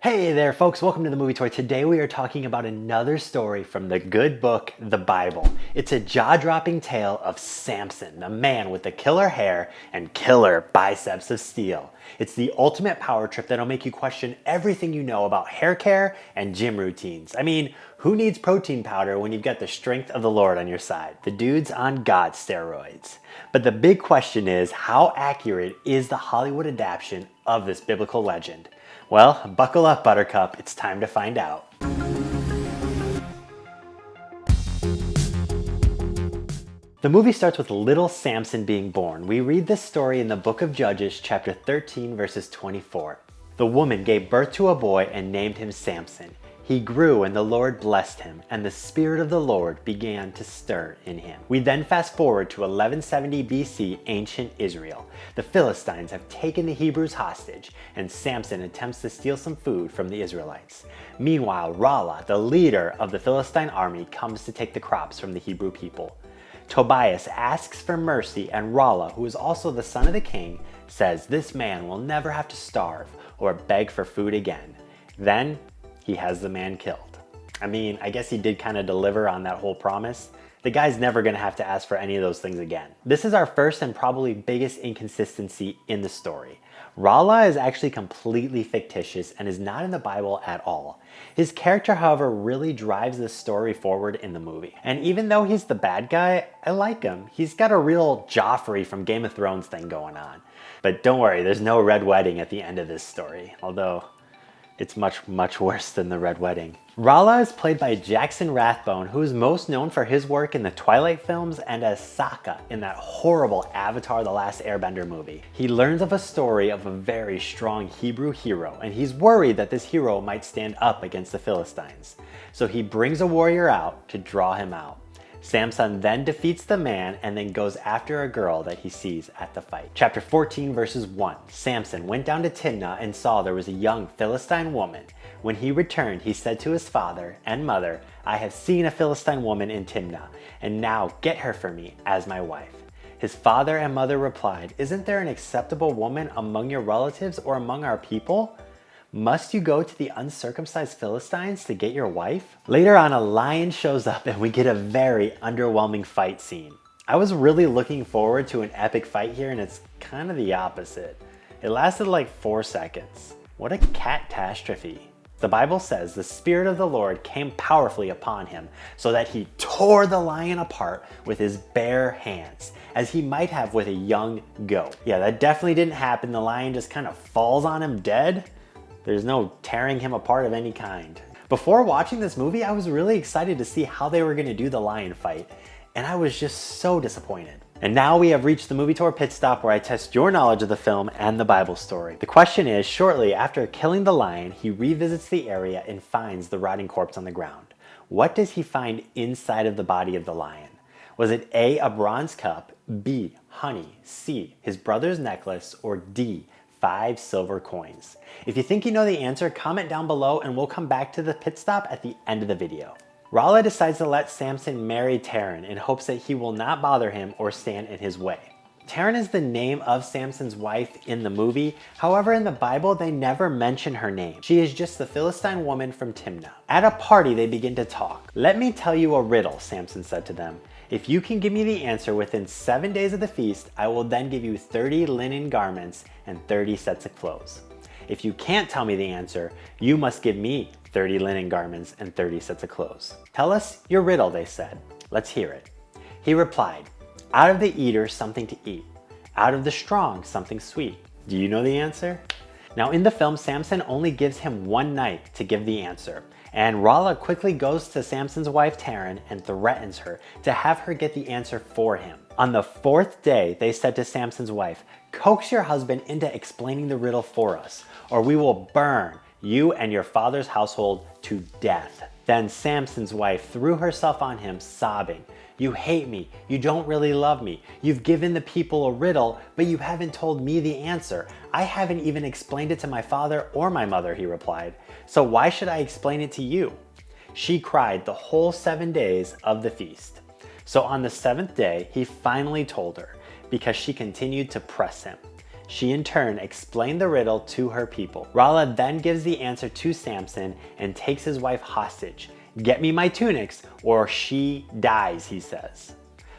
Hey there folks, welcome to the Movie Tour. Today we are talking about another story from the good book, the Bible. It's a jaw-dropping tale of Samson, the man with the killer hair and killer biceps of steel. It's the ultimate power trip that'll make you question everything you know about hair care and gym routines. I mean, who needs protein powder when you've got the strength of the Lord on your side? The dude's on God steroids. But the big question is, how accurate is the Hollywood adaptation of this biblical legend? Well, buckle up, Buttercup. It's time to find out. The movie starts with little Samson being born. We read this story in the book of Judges, chapter 13, verses 24. The woman gave birth to a boy and named him Samson. He grew and the Lord blessed him, and the Spirit of the Lord began to stir in him. We then fast forward to 1170 BC, ancient Israel. The Philistines have taken the Hebrews hostage, and Samson attempts to steal some food from the Israelites. Meanwhile, Rala, the leader of the Philistine army, comes to take the crops from the Hebrew people. Tobias asks for mercy, and Rala, who is also the son of the king, says this man will never have to starve or beg for food again. Then he has the man killed. I mean, I guess he did kind of deliver on that whole promise. The guy's never gonna have to ask for any of those things again. This is our first and probably biggest inconsistency in the story. Rala is actually completely fictitious and is not in the Bible at all. His character, however, really drives the story forward in the movie. And even though he's the bad guy, I like him. He's got a real Joffrey from Game of Thrones thing going on. But don't worry, there's no red wedding at the end of this story, although it's much worse than the Red Wedding. Rala is played by Jackson Rathbone, who is most known for his work in the Twilight films and as Sokka in that horrible Avatar: The Last Airbender movie. He learns of a story of a very strong Hebrew hero, and he's worried that this hero might stand up against the Philistines. So he brings a warrior out to draw him out. Samson then defeats the man and then goes after a girl that he sees at the fight. Chapter 14 verses 1. Samson went down to Timnah and saw there was a young Philistine woman. When he returned, he said to his father and mother, I have seen a Philistine woman in Timnah, and now get her for me as my wife. His father and mother replied, Isn't there an acceptable woman among your relatives or among our people? Must you go to the uncircumcised Philistines to get your wife? Later on, a lion shows up and we get a very underwhelming fight scene. I was really looking forward to an epic fight here, and it's kind of the opposite. It lasted like 4 seconds. What a catastrophe. The Bible says the Spirit of the Lord came powerfully upon him so that he tore the lion apart with his bare hands, as he might have with a young goat. Yeah, that definitely didn't happen. The lion just kind of falls on him dead. There's no tearing him apart of any kind. Before watching this movie, I was really excited to see how they were going to do the lion fight, and I was just so disappointed. And now we have reached the Movie Tour pit stop where I test your knowledge of the film and the Bible story. The question is, shortly after killing the lion, he revisits the area and finds the rotting corpse on the ground. What does he find inside of the body of the lion? Was it A, a bronze cup, B, honey, C, his brother's necklace, or D, 5 silver coins? If you think you know the answer, comment down below and we'll come back to the pit stop at the end of the video. Rala decides to let Samson marry Taryn in hopes that he will not bother him or stand in his way. Taryn is the name of Samson's wife in the movie. However, in the Bible, they never mention her name. She is just the Philistine woman from Timnah. At a party, they begin to talk. Let me tell you a riddle, Samson said to them. If you can give me the answer within 7 days of the feast, I will then give you 30 linen garments and 30 sets of clothes. If you can't tell me the answer, you must give me 30 linen garments and 30 sets of clothes. Tell us your riddle, they said. Let's hear it. He replied, out of the eater, something to eat. Out of the strong, something sweet. Do you know the answer? Now in the film, Samson only gives him 1 night to give the answer. And Rala quickly goes to Samson's wife Taryn and threatens her to have her get the answer for him. On the 4th day, they said to Samson's wife, coax your husband into explaining the riddle for us, or we will burn you and your father's household to death. Then Samson's wife threw herself on him, sobbing, you hate me, you don't really love me, you've given the people a riddle, but you haven't told me the answer. I haven't even explained it to my father or my mother, he replied. So why should I explain it to you? She cried the whole 7 days of the feast. So on the 7th day, he finally told her, because she continued to press him. She in turn explained the riddle to her people. Rala then gives the answer to Samson and takes his wife hostage. "Get me my tunics or she dies," he says.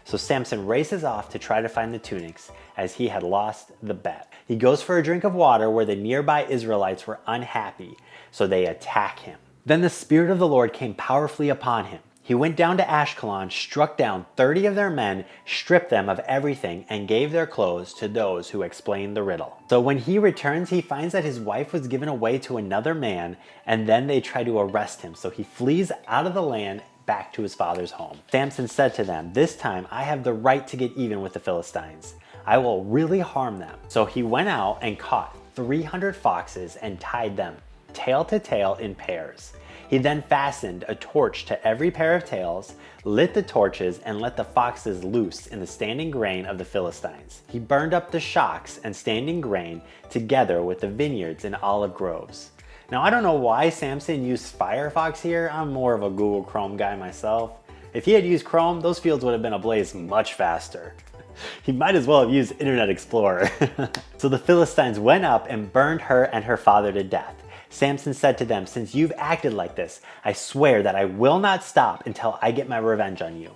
So Samson races off to try to find the tunics as he had lost the bet. He goes for a drink of water where the nearby Israelites were unhappy, so they attack him. Then the Spirit of the Lord came powerfully upon him. He went down to Ashkelon, struck down 30 of their men, stripped them of everything, and gave their clothes to those who explained the riddle. So when he returns, he finds that his wife was given away to another man, and then they try to arrest him. So he flees out of the land back to his father's home. Samson said to them, "This time I have the right to get even with the Philistines. I will really harm them." So he went out and caught 300 foxes and tied them tail to tail in pairs. He then fastened a torch to every pair of tails, lit the torches, and let the foxes loose in the standing grain of the Philistines. He burned up the shocks and standing grain together with the vineyards and olive groves. Now, I don't know why Samson used Firefox here. I'm more of a Google Chrome guy myself. If he had used Chrome, those fields would have been ablaze much faster. He might as well have used Internet Explorer. So the Philistines went up and burned her and her father to death. Samson said to them, "Since you've acted like this, I swear that I will not stop until I get my revenge on you."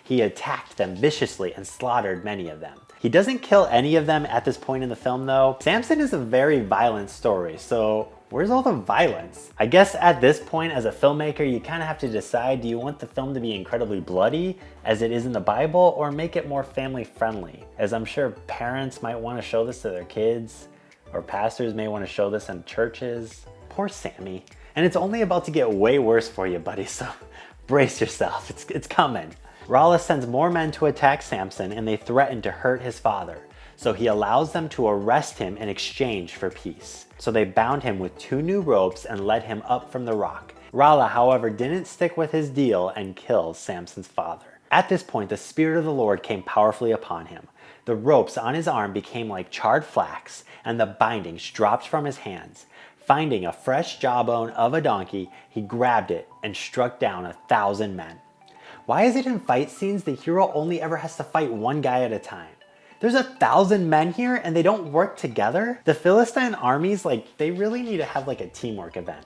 He attacked them viciously and slaughtered many of them. He doesn't kill any of them at this point in the film though. Samson is a very violent story, so where's all the violence? I guess at this point as a filmmaker, you kind of have to decide, do you want the film to be incredibly bloody as it is in the Bible, or make it more family friendly? As I'm sure parents might want to show this to their kids, or pastors may want to show this in churches. Poor Sammy. And it's only about to get way worse for you, buddy, so brace yourself, it's coming. Rala sends more men to attack Samson and they threaten to hurt his father. So he allows them to arrest him in exchange for peace. So they bound him with 2 new ropes and led him up from the rock. Rala, however, didn't stick with his deal and kills Samson's father. At this point, the Spirit of the Lord came powerfully upon him. The ropes on his arm became like charred flax, and the bindings dropped from his hands. Finding a fresh jawbone of a donkey, he grabbed it and struck down 1,000 men. Why is it in fight scenes the hero only ever has to fight one guy at a time? There's 1,000 men here and they don't work together? The Philistine armies, they really need to have a teamwork event.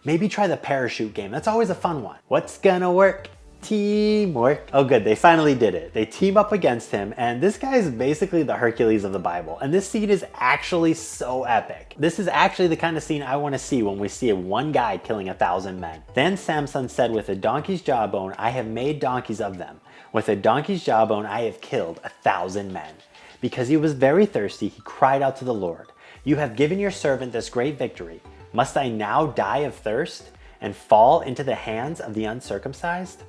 Maybe try the parachute game, that's always a fun one. What's gonna work? Teamwork. Oh good, they finally did it. They team up against him, and this guy is basically the Hercules of the Bible. And this scene is actually so epic. This is actually the kind of scene I want to see when we see one guy killing 1,000 men. Then Samson said, "With a donkey's jawbone, I have made donkeys of them. With a donkey's jawbone, I have killed 1,000 men." Because he was very thirsty, he cried out to the Lord, "You have given your servant this great victory. Must I now die of thirst and fall into the hands of the uncircumcised?"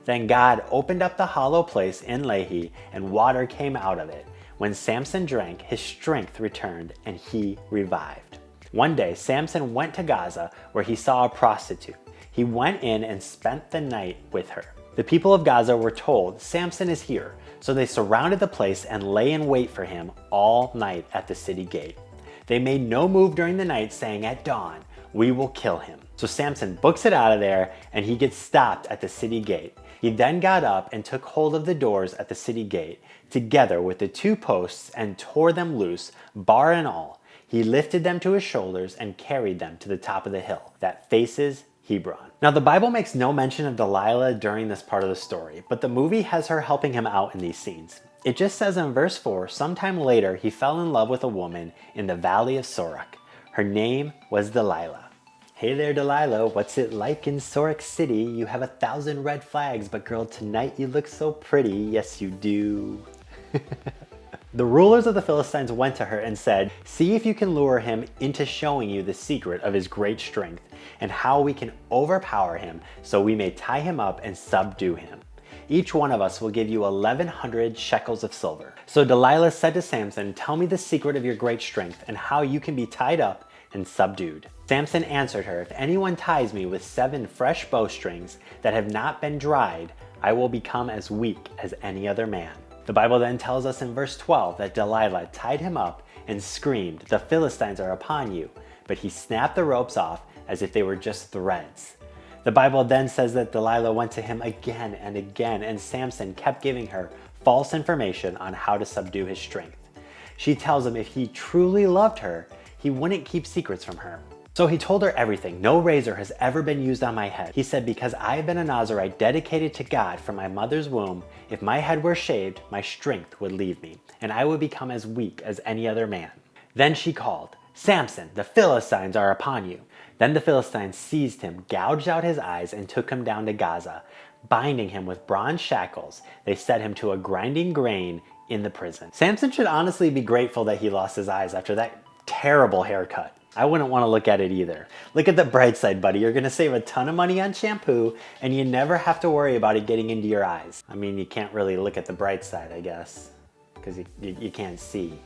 Then God opened up the hollow place in Lehi, and water came out of it. When Samson drank, his strength returned, and he revived. One day, Samson went to Gaza, where he saw a prostitute. He went in and spent the night with her. The people of Gaza were told, "Samson is here." So they surrounded the place and lay in wait for him all night at the city gate. They made no move during the night, saying, "At dawn, we will kill him." So Samson books it out of there, and he gets stopped at the city gate. He then got up and took hold of the doors at the city gate, together with the 2 posts, and tore them loose, bar and all. He lifted them to his shoulders and carried them to the top of the hill that faces Hebron. Now, the Bible makes no mention of Delilah during this part of the story, but the movie has her helping him out in these scenes. It just says in verse 4, sometime later he fell in love with a woman in the valley of Sorek. Her name was Delilah. Hey there, Delilah, what's it like in Sorek City? You have 1,000 red flags, but girl, tonight you look so pretty. Yes, you do. The rulers of the Philistines went to her and said, "See if you can lure him into showing you the secret of his great strength and how we can overpower him so we may tie him up and subdue him. Each one of us will give you 1,100 shekels of silver." So Delilah said to Samson, "Tell me the secret of your great strength and how you can be tied up and subdued." Samson answered her, "If anyone ties me with 7 fresh bowstrings that have not been dried, I will become as weak as any other man." The Bible then tells us in verse 12 that Delilah tied him up and screamed, "The Philistines are upon you." But he snapped the ropes off as if they were just threads. The Bible then says that Delilah went to him again and again, and Samson kept giving her false information on how to subdue his strength. She tells him if he truly loved her, he wouldn't keep secrets from her. So he told her everything. No razor has ever been used on my head. He said, because I have been a Nazarite dedicated to God from my mother's womb, if my head were shaved, my strength would leave me, and I would become as weak as any other man. Then she called, Samson, the Philistines are upon you. Then the Philistines seized him, gouged out his eyes, and took him down to Gaza. Binding him with bronze shackles, they set him to a grinding grain in the prison. Samson should honestly be grateful that he lost his eyes after that terrible haircut. I wouldn't want to look at it either. Look at the bright side, buddy. You're going to save a ton of money on shampoo, and you never have to worry about it getting into your eyes. I mean, you can't really look at the bright side, I guess, because you can't see.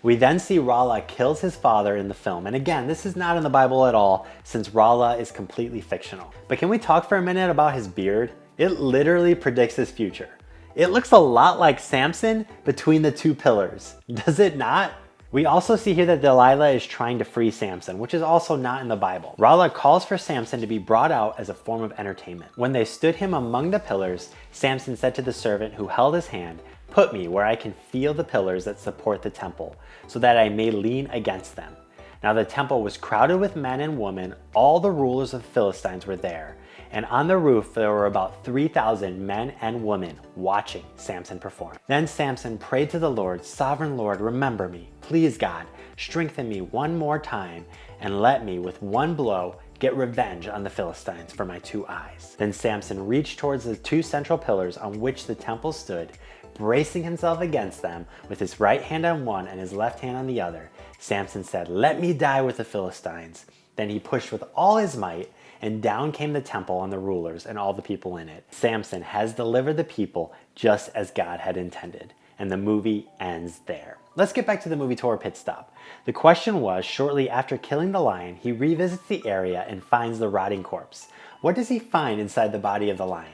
We then see Rala kills his father in the film. And again, this is not in the Bible at all, since Rala is completely fictional. But can we talk for a minute about his beard? It literally predicts his future. It looks a lot like Samson between the two pillars. Does it not? We also see here that Delilah is trying to free Samson, which is also not in the Bible. Rala calls for Samson to be brought out as a form of entertainment. When they stood him among the pillars, Samson said to the servant who held his hand, put me where I can feel the pillars that support the temple, so that I may lean against them. Now the temple was crowded with men and women. All the rulers of the Philistines were there. And on the roof there were about 3,000 men and women watching Samson perform. Then Samson prayed to the Lord, Sovereign Lord, remember me. Please God, strengthen me one more time and let me with one blow get revenge on the Philistines for my 2 eyes. Then Samson reached towards the 2 central pillars on which the temple stood, bracing himself against them with his right hand on one and his left hand on the other. Samson said, let me die with the Philistines. Then he pushed with all his might, and down came the temple and the rulers and all the people in it. Samson has delivered the people just as God had intended. And the movie ends there. Let's get back to the movie tour pit stop. The question was, shortly after killing the lion, he revisits the area and finds the rotting corpse. What does he find inside the body of the lion?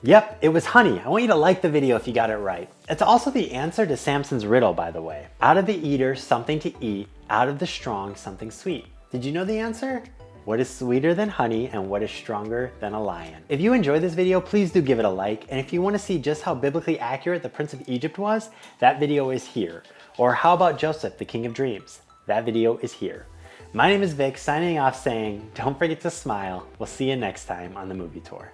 Yep, it was honey. I want you to like the video if you got it right. It's also the answer to Samson's riddle, by the way. Out of the eater, something to eat. Out of the strong, something sweet. Did you know the answer? What is sweeter than honey and what is stronger than a lion? If you enjoyed this video, please do give it a like. And if you want to see just how biblically accurate the Prince of Egypt was, that video is here. Or how about Joseph, the King of Dreams? That video is here. My name is Vic, signing off saying, don't forget to smile. We'll see you next time on the movie tour.